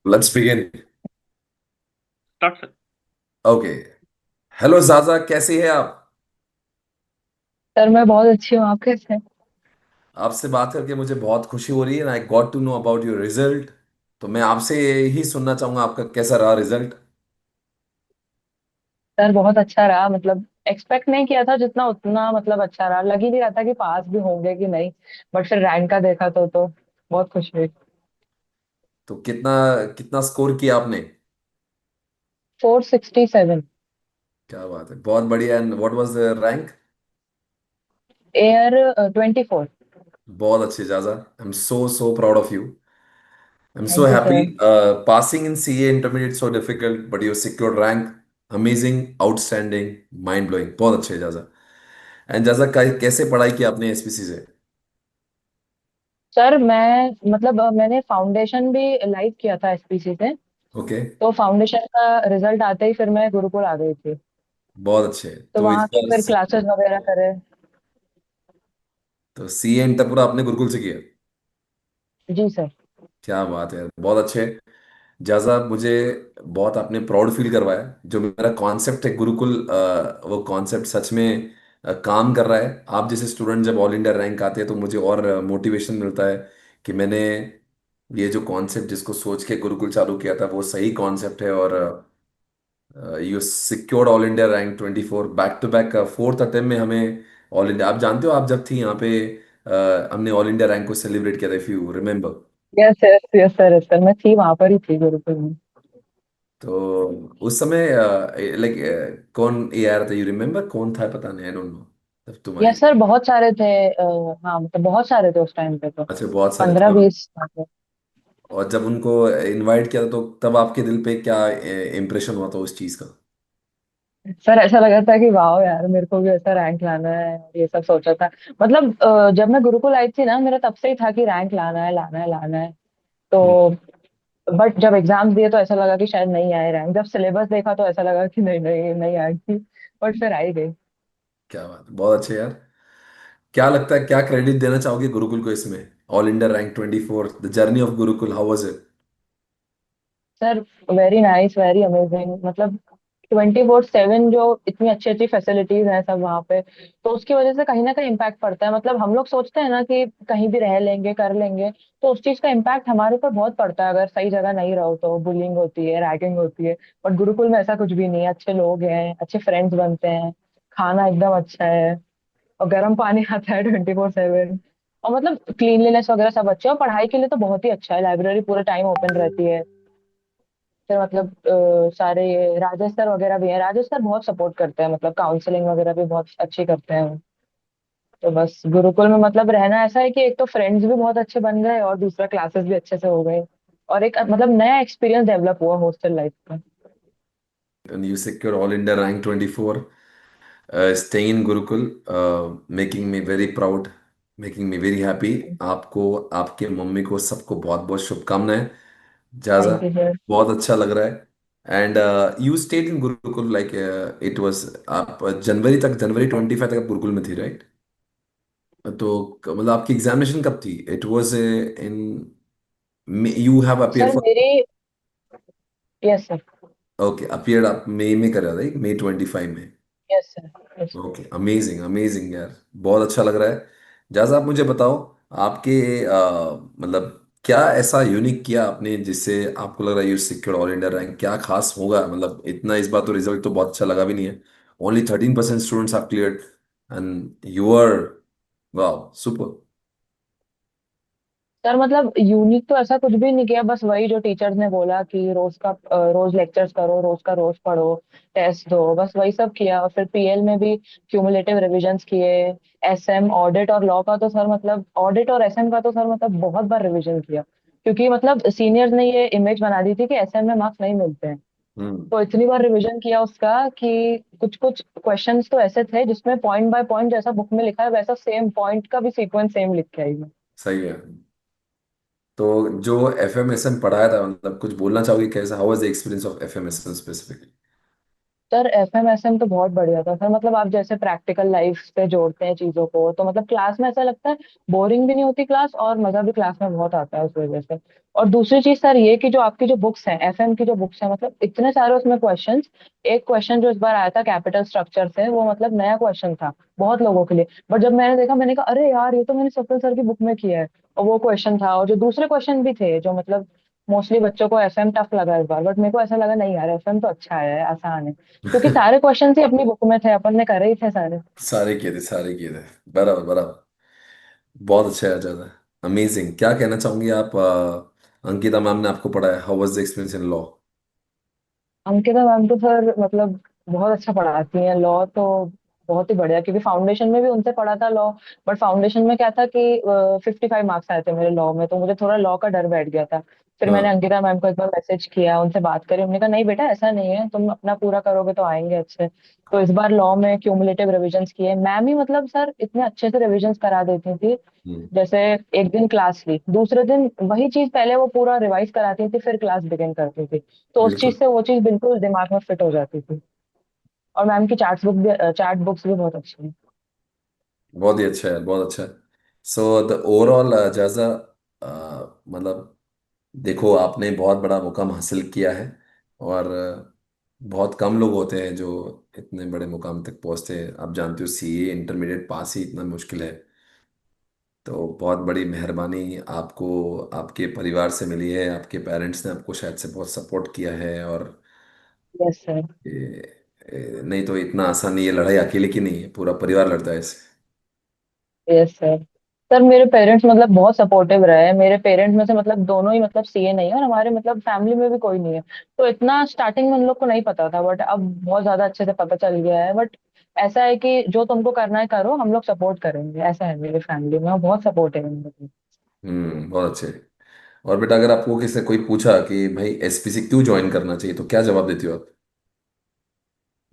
Let's begin. Start sir. Okay. Hello Jaja, कैसी है आप? सर मैं बहुत अच्छी हूँ, आप कैसे हैं? आपसे बात करके मुझे बहुत खुशी हो रही है। I got to know about your result. तो मैं आपसे ही सुनना चाहूंगा, आपका कैसा रहा रिजल्ट? सर बहुत अच्छा रहा, मतलब एक्सपेक्ट नहीं किया था जितना, उतना मतलब अच्छा रहा। लग ही नहीं रहा था कि पास भी होंगे कि नहीं। बट फिर रैंक का देखा तो बहुत खुश हुई। तो कितना कितना स्कोर किया आपने? 467। क्या बात है, बहुत बढ़िया। And what was the rank? AIR 24। बहुत अच्छे Jaja. I am so so proud of you. I am so thank you happy. Sir. Passing in CA intermediate so difficult, but you secured rank. Amazing, outstanding, mind blowing. बहुत अच्छे जाजा। And जाजा, कैसे पढ़ाई की आपने SPC से? Sir मैं मतलब मैंने फाउंडेशन भी लाइव किया था एसपीसी से। ओके। तो फाउंडेशन का रिजल्ट आते ही फिर मैं गुरुकुल आ गई थी। बहुत अच्छे। तो तो इस वहां से बार फिर क्लासेस वगैरह करे। तो सीए इंटर पूरा आपने गुरुकुल से किया? जी सर। क्या बात है, बहुत अच्छे। जाजा, मुझे बहुत आपने प्राउड फील करवाया। जो मेरा कॉन्सेप्ट है गुरुकुल, वो कॉन्सेप्ट सच में काम कर रहा है। आप जैसे स्टूडेंट जब ऑल इंडिया रैंक आते हैं तो मुझे और मोटिवेशन मिलता है कि मैंने ये जो कॉन्सेप्ट जिसको सोच के गुरुकुल चालू किया था वो सही कॉन्सेप्ट है। और you secured all India rank 24 back to back. Fourth attempt में हमें ऑल इंडिया, आप जानते हो, आप जब थी यहाँ पे हमने ऑल इंडिया रैंक को सेलिब्रेट किया था, if you remember. Yes yes yes sir, yes sir, मैं थी वहां पर ही थी गुरुकुल में। तो उस समय लाइक कौन ये आ रहा था, यू रिमेम्बर कौन था? पता नहीं, आई डोंट नो। तब तुम्हारी, यस सर, बहुत सारे थे। हाँ मतलब बहुत सारे थे उस टाइम पे तो। अच्छा, बहुत सारे थे। पंद्रह बीस थे। और जब उनको इनवाइट किया था तो तब आपके दिल पे क्या इम्प्रेशन हुआ था उस चीज का? सर ऐसा लगा था कि वाह यार, मेरे को भी ऐसा रैंक लाना है, ये सब सोचा था। मतलब जब मैं गुरुकुल आई थी ना, मेरा तब से ही था कि रैंक लाना है, लाना है, लाना है। हम्म। तो बट जब एग्जाम्स दिए तो ऐसा लगा कि शायद नहीं आए रैंक। जब सिलेबस देखा तो ऐसा लगा कि नहीं नहीं नहीं आएगी। बट फिर आई गई। क्या बात है, बहुत अच्छे यार। क्या लगता है, क्या क्रेडिट देना चाहोगे गुरुकुल को इसमें? All India rank 24, the journey of Gurukul, how was it? Sir very nice, very amazing. मतलब 24/7 जो इतनी अच्छी अच्छी फैसिलिटीज हैं सब वहाँ पे, तो उसकी वजह से कहीं ना कहीं इम्पैक्ट पड़ता है। मतलब हम लोग सोचते हैं ना कि कहीं भी रह लेंगे, कर लेंगे, तो उस चीज का इम्पैक्ट हमारे ऊपर बहुत पड़ता है। अगर सही जगह नहीं रहो तो बुलिंग होती है, रैगिंग होती है। बट गुरुकुल में ऐसा कुछ भी नहीं है, अच्छे लोग हैं, अच्छे फ्रेंड्स बनते हैं, खाना एकदम अच्छा है, और गर्म पानी आता है 24/7। और मतलब क्लीनलीनेस वगैरह सब अच्छा है, और पढ़ाई के लिए तो बहुत ही अच्छा है। लाइब्रेरी पूरे टाइम ओपन रहती है। फिर मतलब सारे ये राजेश सर वगैरह भी हैं। राजेश सर बहुत सपोर्ट करते हैं, मतलब काउंसलिंग वगैरह भी बहुत अच्छी करते हैं। तो बस गुरुकुल में मतलब रहना ऐसा है कि एक तो फ्रेंड्स भी बहुत अच्छे बन गए, और दूसरा क्लासेस भी अच्छे से हो गए, और एक मतलब नया एक्सपीरियंस डेवलप हुआ हॉस्टल लाइफ में। And you secure all India rank 24, staying in Gurukul, making me very proud, making me very happy। आपको, आपके मम्मी को, सबको बहुत बहुत शुभकामनाएं। जाजा, थैंक यू सर। बहुत अच्छा लग रहा है। And you stayed in Gurukul like it was, आप जनवरी तक, जनवरी 25 तक आप गुरुकुल में थी, राइट? तो मतलब आपकी एग्जामिनेशन कब थी? It was in, you have appear sir for, मेरी, यस सर, ओके, अपियर आप मई में कर रहा था, मई 25 में? Yes sir, yes. Okay, amazing amazing यार, बहुत अच्छा लग रहा है। जाज़ा, आप मुझे बताओ, आपके मतलब क्या ऐसा यूनिक किया आपने जिससे आपको लग रहा है you secure all India rank? क्या खास होगा? मतलब इतना इस बार तो रिजल्ट तो बहुत अच्छा लगा भी नहीं है। Only 13% students have cleared and you are, wow, super. Sir मतलब यूनिक तो ऐसा कुछ भी नहीं किया, बस वही जो टीचर्स ने बोला कि रोज का रोज लेक्चर्स करो, रोज का रोज पढ़ो, टेस्ट दो, बस वही सब किया। और फिर पीएल में भी क्यूमुलेटिव रिविजन्स किए। एसएम, ऑडिट और लॉ का तो सर मतलब, ऑडिट और एसएम का तो सर मतलब बहुत बार रिविजन किया। क्योंकि मतलब सीनियर्स ने ये इमेज बना दी थी कि एसएम में मार्क्स नहीं मिलते हैं। हम्म। तो इतनी बार रिवीजन किया उसका कि कुछ कुछ क्वेश्चंस तो ऐसे थे जिसमें पॉइंट बाय पॉइंट जैसा बुक में लिखा है वैसा सेम पॉइंट का भी सीक्वेंस सेम लिख के आई मैं। सही है। तो जो एफ एम एस एन पढ़ाया था, मतलब कुछ बोलना चाहोगे कैसा, how was the experience of F M S N specifically? Sir FMSM तो बहुत बढ़िया था सर। मतलब आप जैसे प्रैक्टिकल लाइफ पे जोड़ते हैं चीजों को, तो मतलब क्लास में ऐसा लगता है बोरिंग भी नहीं होती क्लास, और मजा भी क्लास में बहुत आता है उस वजह से। और दूसरी चीज सर ये कि जो आपकी जो बुक्स हैं, एफएम की जो बुक्स हैं, मतलब इतने सारे उसमें क्वेश्चंस। एक क्वेश्चन जो इस बार आया था कैपिटल स्ट्रक्चर से, वो मतलब नया क्वेश्चन था बहुत लोगों के लिए। बट जब मैंने देखा, मैंने कहा अरे यार ये तो मैंने सफल सर की बुक में किया है। और वो क्वेश्चन था, और जो दूसरे क्वेश्चन भी थे जो मतलब मोस्टली बच्चों को एफएम टफ लगा इस बार, बट मेरे को ऐसा लगा नहीं यार एफएम तो अच्छा है, आसान है, क्योंकि सारे क्वेश्चन ही अपनी बुक में थे, अपन ने करे ही थे सारे। सारे किए थे, सारे किए थे। बराबर बराबर। बहुत अच्छा है ज़्यादा। अमेजिंग। क्या कहना चाहूंगी आप, अंकिता मैम ने आपको पढ़ाया, how was the experience in law? Ankita ma'am तो सर मतलब बहुत अच्छा पढ़ाती हैं लॉ तो, बहुत ही बढ़िया, क्योंकि फाउंडेशन में भी उनसे पढ़ा था लॉ। बट फाउंडेशन में क्या था कि 55 मार्क्स आए थे मेरे लॉ में, तो मुझे थोड़ा लॉ का डर बैठ गया था। फिर मैंने हाँ। अंकिता मैम को एक बार मैसेज किया, उनसे बात करी, उन्होंने कहा नहीं बेटा ऐसा नहीं है, तुम अपना पूरा करोगे तो आएंगे अच्छे। तो इस बार लॉ में क्यूमुलेटिव रिविजन्स किए मैम ही, मतलब सर इतने अच्छे से रिविजन्स करा देती थी। हम्म, जैसे एक दिन क्लास ली, दूसरे दिन वही चीज पहले वो पूरा रिवाइज कराती थी, फिर क्लास बिगिन करती थी। तो उस चीज बिल्कुल। से वो चीज बिल्कुल दिमाग में फिट हो जाती थी। और मैम की चार्ट बुक्स भी बहुत अच्छी हैं। बहुत ही अच्छा है, बहुत अच्छा है। सो द ओवरऑल जायजा, मतलब देखो, आपने बहुत बड़ा मुकाम हासिल किया है। और बहुत कम लोग होते हैं जो इतने बड़े मुकाम तक पहुंचते हैं। आप जानते हो, सीए इंटरमीडिएट पास ही इतना मुश्किल है। तो बहुत बड़ी मेहरबानी आपको आपके परिवार से मिली है। आपके पेरेंट्स ने आपको शायद से बहुत सपोर्ट किया है। और यस सर। नहीं तो इतना आसान नहीं है, लड़ाई अकेले की नहीं है, पूरा परिवार लड़ता है इसे। Yes sir. सर मेरे पेरेंट्स मतलब बहुत सपोर्टिव रहे हैं। मेरे पेरेंट्स में से मतलब दोनों ही मतलब सीए नहीं है, और हमारे मतलब फैमिली में भी कोई नहीं है। तो इतना स्टार्टिंग में उन लोग को नहीं पता था, बट अब बहुत ज्यादा अच्छे से पता चल गया है। बट ऐसा है कि जो तुमको करना है करो, हम लोग सपोर्ट करेंगे, ऐसा है मेरे फैमिली में, और बहुत सपोर्टिव है मेरे। बहुत अच्छे। और बेटा, अगर आपको किसी से कोई पूछा कि भाई एसपीसी क्यों ज्वाइन करना चाहिए, तो क्या जवाब देती हो आप?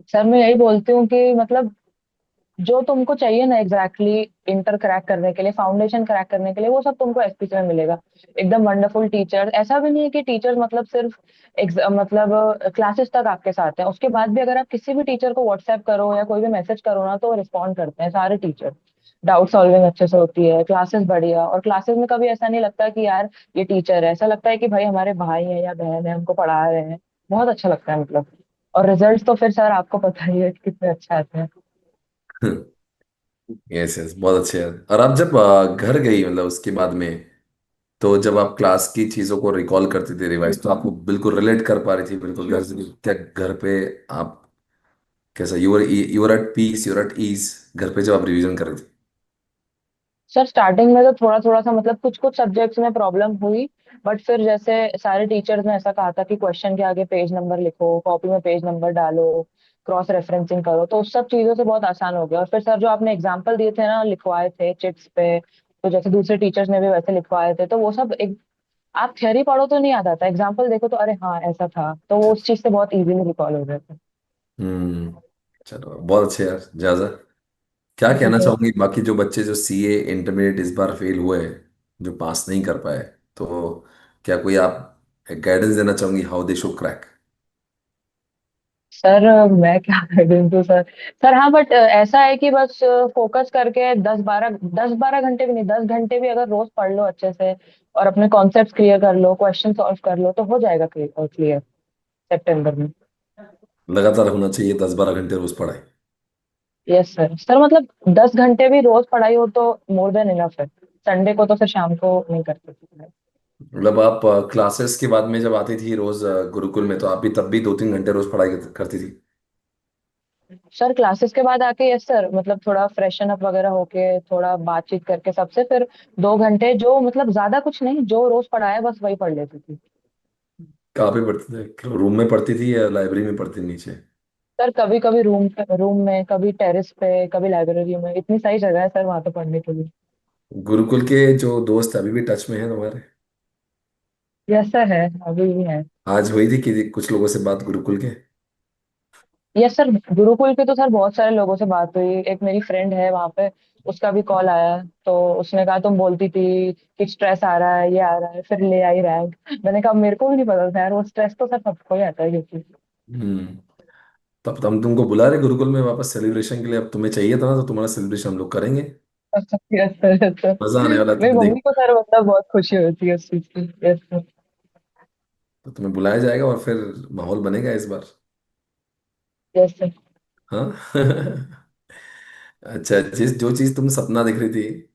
सर मैं यही बोलती हूँ कि मतलब जो तुमको चाहिए ना एग्जैक्टली इंटर क्रैक करने के लिए, फाउंडेशन क्रैक करने के लिए, वो सब तुमको एसपीसी में मिलेगा। एकदम वंडरफुल टीचर, ऐसा भी नहीं है कि टीचर मतलब सिर्फ मतलब क्लासेस तक आपके साथ हैं, उसके बाद भी अगर आप किसी भी टीचर को व्हाट्सएप करो या कोई भी मैसेज करो ना, तो वो रिस्पॉन्ड करते हैं सारे टीचर। डाउट सॉल्विंग अच्छे से होती है, क्लासेस बढ़िया, और क्लासेस में कभी ऐसा नहीं लगता कि यार ये टीचर है, ऐसा लगता है कि भाई हमारे भाई हैं या बहन है, हमको पढ़ा रहे हैं। बहुत अच्छा लगता है मतलब। और रिजल्ट तो फिर सर आपको पता ही है कि कितने अच्छे आते हैं। यस यस, बहुत अच्छे है। और आप जब घर गई, मतलब उसके बाद में, तो जब आप क्लास की चीज़ों को रिकॉल करती थी, रिवाइज, तो आपको बिल्कुल रिलेट कर पा रही थी बिल्कुल घर से? क्या घर पे आप कैसा, you're at peace, you're at ease घर पे जब आप रिवीजन कर रही थी? सर स्टार्टिंग में तो थोड़ा थोड़ा सा मतलब कुछ कुछ सब्जेक्ट्स में प्रॉब्लम हुई। बट फिर जैसे सारे टीचर्स ने ऐसा कहा था कि क्वेश्चन के आगे पेज नंबर लिखो, कॉपी में पेज नंबर डालो, क्रॉस रेफरेंसिंग करो, तो उस सब चीजों से बहुत आसान हो गया। और फिर सर जो आपने एग्जाम्पल दिए थे ना, लिखवाए थे चिट्स पे, तो जैसे दूसरे टीचर्स ने भी वैसे लिखवाए थे, तो वो सब एक, आप थ्योरी पढ़ो तो नहीं याद आता, एग्जाम्पल देखो तो अरे हाँ ऐसा था, तो वो उस चीज से बहुत इजीली रिकॉल हो जाता हम्म। चलो, बहुत अच्छे यार जाजा। क्या कहना है। चाहूंगी बाकी जो बच्चे जो सीए इंटरमीडिएट इस बार फेल हुए, जो पास नहीं कर पाए, तो क्या कोई आप गाइडेंस देना चाहूंगी, how they should crack? Sir मैं क्या कर दूं सर। सर हाँ, बट ऐसा है कि बस फोकस करके 10-12 घंटे भी नहीं, 10 घंटे भी अगर रोज पढ़ लो अच्छे से, और अपने कॉन्सेप्ट क्लियर कर लो, क्वेश्चन सॉल्व कर लो, तो हो जाएगा क्लियर सितंबर में। लगातार होना चाहिए 10-12 घंटे रोज पढ़ाई। Yes sir. सर मतलब 10 घंटे भी रोज पढ़ाई हो तो मोर देन इनफ है। संडे को तो फिर शाम को नहीं कर सकते। मतलब आप क्लासेस के बाद में जब आती थी रोज गुरुकुल में, तो आप भी तब भी 2-3 घंटे रोज पढ़ाई करती थी? सर क्लासेस के बाद आके यस सर, मतलब थोड़ा फ्रेशन अप वगैरह होके, थोड़ा बातचीत करके सबसे, फिर 2 घंटे जो मतलब ज्यादा कुछ नहीं, जो रोज पढ़ाया बस वही पढ़ लेती थी। कहाँ पे पढ़ते थे, रूम में पढ़ती थी या लाइब्रेरी में पढ़ती थी नीचे? सर कभी कभी रूम में, कभी टेरेस पे, कभी लाइब्रेरी में, इतनी सारी जगह है सर वहां पे पढ़ने के लिए। गुरुकुल के जो दोस्त अभी भी टच में हैं तुम्हारे? यस सर है, अभी भी है। आज हुई थी कि कुछ लोगों से बात गुरुकुल के? यस सर, गुरुकुल के तो सर बहुत सारे लोगों से बात हुई। एक मेरी फ्रेंड है वहां पे, उसका भी कॉल आया, तो उसने कहा तुम बोलती थी कि स्ट्रेस आ रहा है, ये आ रहा है, फिर ले आई रैंक। मैंने कहा मेरे को भी नहीं पता था यार, वो स्ट्रेस तो सर सबको ही आता है क्योंकि। हम्म। तब तो हम तुमको बुला रहे गुरुकुल में वापस सेलिब्रेशन के लिए, अब तुम्हें चाहिए था ना, तो तुम्हारा सेलिब्रेशन हम लोग करेंगे। Yes sir, yes sir. मजा आने वाला है मेरी तुम्हें देख। मम्मी को सर मतलब बहुत खुशी होती है उस चीज की। Yes sir. तो तुम्हें बुलाया जाएगा और फिर माहौल बनेगा इस बार। Yes sir. हाँ। अच्छा, जिस जो चीज तुम सपना देख रही थी,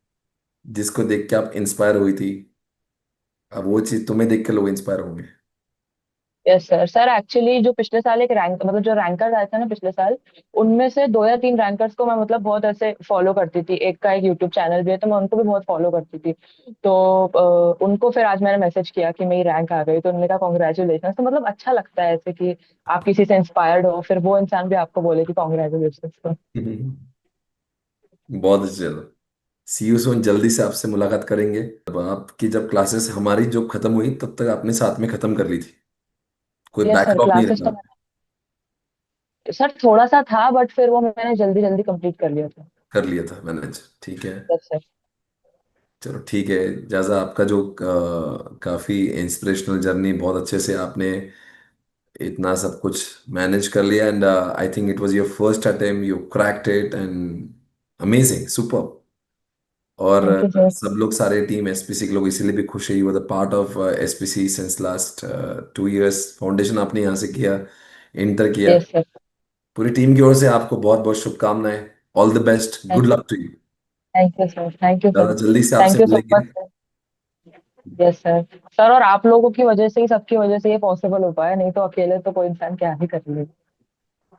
जिसको देख के आप इंस्पायर हुई थी, अब वो चीज तुम्हें देख के लोग इंस्पायर होंगे। Yes sir. सर एक्चुअली जो पिछले साल एक रैंक मतलब जो रैंकर्स आए थे ना पिछले साल, उनमें से 2 या 3 रैंकर्स को मैं मतलब बहुत ऐसे फॉलो करती थी। एक का एक यूट्यूब चैनल भी है, तो मैं उनको भी बहुत फॉलो करती थी। तो उनको फिर आज मैंने मैसेज किया कि मेरी रैंक आ गई, तो उन्होंने कहा कॉन्ग्रेचुलेशन। तो मतलब अच्छा लगता है ऐसे कि आप किसी से इंस्पायर्ड हो, फिर वो इंसान भी आपको बोले कि कॉन्ग्रेचुलेशन। तो बहुत अच्छी चलो। सी यू सून, जल्दी से आपसे मुलाकात करेंगे। अब आपकी जब क्लासेस हमारी जो खत्म हुई, तब तक आपने साथ में खत्म कर ली थी, कोई यस सर, बैकलॉग नहीं क्लासेस तो रखा। सर थोड़ा सा था, बट फिर वो मैंने जल्दी जल्दी कंप्लीट कर लिया था। कर लिया था मैनेज, ठीक है। Yes sir. चलो ठीक है। जाजा, आपका जो काफी इंस्पिरेशनल जर्नी, बहुत अच्छे से आपने इतना सब कुछ मैनेज कर लिया, and I think it was your first attempt, you cracked it, and amazing, super. और थैंक यू सर। सब लोग, सारे टीम एसपीसी के लोग इसीलिए भी खुश है, you were the part of SPC since last 2 years. Foundation आपने यहाँ से किया, इंटर किया। Yes sir. पूरी टीम की ओर से आपको बहुत बहुत शुभकामनाएं। All the best, good luck to you. Thank you sir. Thank you sir. ज़्यादा जल्दी से आपसे थैंक यू सो मिलेंगे। Much sir. Yes sir. Sir और आप लोगों की वजह से ही, सबकी वजह से ये पॉसिबल हो पाया, नहीं तो अकेले तो कोई इंसान क्या ही कर ले।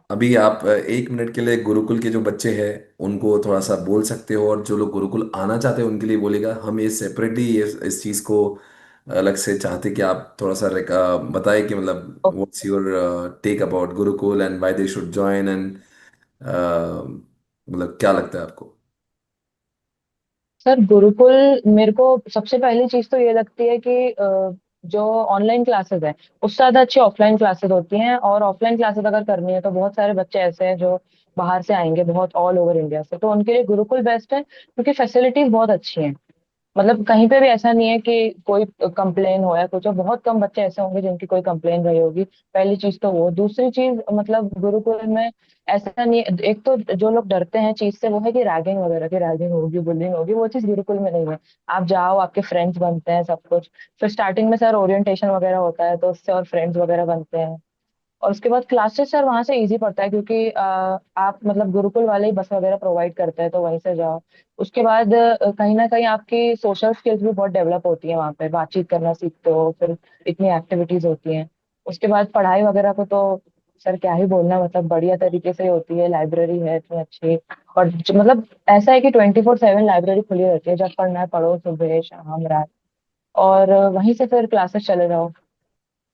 अभी आप 1 मिनट के लिए गुरुकुल के जो बच्चे हैं उनको थोड़ा सा बोल सकते हो, और जो लोग गुरुकुल आना चाहते हैं उनके लिए बोलेगा। हम ये सेपरेटली ये इस चीज़ को अलग से चाहते कि आप थोड़ा सा बताएं कि मतलब what's your take about Gurukul and why they should join, and मतलब क्या लगता है आपको। सर गुरुकुल, मेरे को सबसे पहली चीज तो ये लगती है कि जो ऑनलाइन क्लासेस है उससे ज्यादा अच्छी ऑफलाइन क्लासेस होती हैं। और ऑफलाइन क्लासेस अगर करनी है तो बहुत सारे बच्चे ऐसे हैं जो बाहर से आएंगे, बहुत ऑल ओवर इंडिया से, तो उनके लिए गुरुकुल बेस्ट है क्योंकि फैसिलिटीज बहुत अच्छी हैं। मतलब कहीं पे भी ऐसा नहीं है कि कोई कंप्लेन हो या कुछ हो। बहुत कम बच्चे ऐसे होंगे जिनकी कोई कंप्लेन रही होगी। पहली चीज तो वो। दूसरी चीज मतलब गुरुकुल में ऐसा नहीं है। एक तो जो लोग डरते हैं चीज से वो है कि रैगिंग वगैरह की, रैगिंग होगी, बुलिंग होगी, वो चीज गुरुकुल में नहीं है। आप जाओ, आपके फ्रेंड्स बनते हैं, सब कुछ। फिर स्टार्टिंग में सर ओरिएंटेशन वगैरह होता है, तो उससे और फ्रेंड्स वगैरह बनते हैं। और उसके बाद क्लासेस सर वहां से इजी पड़ता है क्योंकि आप मतलब गुरुकुल वाले ही बस वगैरह प्रोवाइड करते हैं, तो वहीं से जाओ। उसके बाद कहीं ना कहीं आपकी सोशल स्किल्स भी बहुत डेवलप होती है, वहाँ पे बातचीत करना सीखते हो। फिर इतनी एक्टिविटीज होती हैं। उसके बाद पढ़ाई वगैरह को तो सर क्या ही बोलना, मतलब बढ़िया तरीके से होती है। लाइब्रेरी है इतनी अच्छी। और मतलब ऐसा है कि 24/7 लाइब्रेरी खुली रहती है, जब पढ़ना है पढ़ो, सुबह शाम रात। और वहीं से फिर क्लासेस चले जाओ।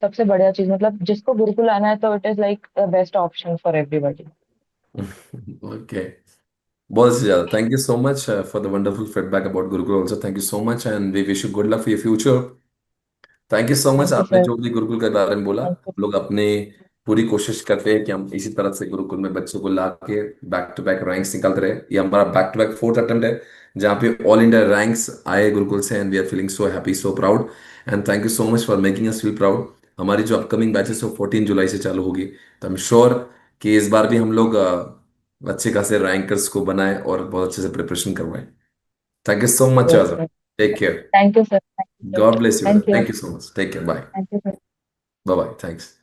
सबसे बढ़िया चीज मतलब जिसको गुरुकुल आना है तो it is like the best option for everybody. Okay, बहुत अच्छी ज़्यादा, thank you so much for the wonderful feedback about Gurukul also. Thank you so much, and we wish you good luck for your future. Thank you so much, thank you आपने sir. जो भी गुरुकुल के बारे में बोला। थैंक हम you. लोग अपने पूरी कोशिश करते हैं कि हम इसी तरह से गुरुकुल में बच्चों को ला के बैक टू बैक रैंक्स निकालते रहे। ये हमारा back to back fourth attempt है जहाँ पे ऑल इंडिया रैंक्स आए गुरुकुल से, and we are feeling so happy, so proud, and thank you so much for making us feel proud. हमारी जो अपकमिंग बैचेस है 14 जुलाई से चालू होगी, तो आई एम श्योर कि इस बार भी हम लोग अच्छे खासे रैंकर्स को बनाए और बहुत अच्छे से प्रिपरेशन करवाएं। Thank you so much, yes Azam. Sir. Take care. Thank you sir. Thank you sir. God bless you. Thank you. Thank you so much, take care, bye. Thank you sir. Bye bye, thanks.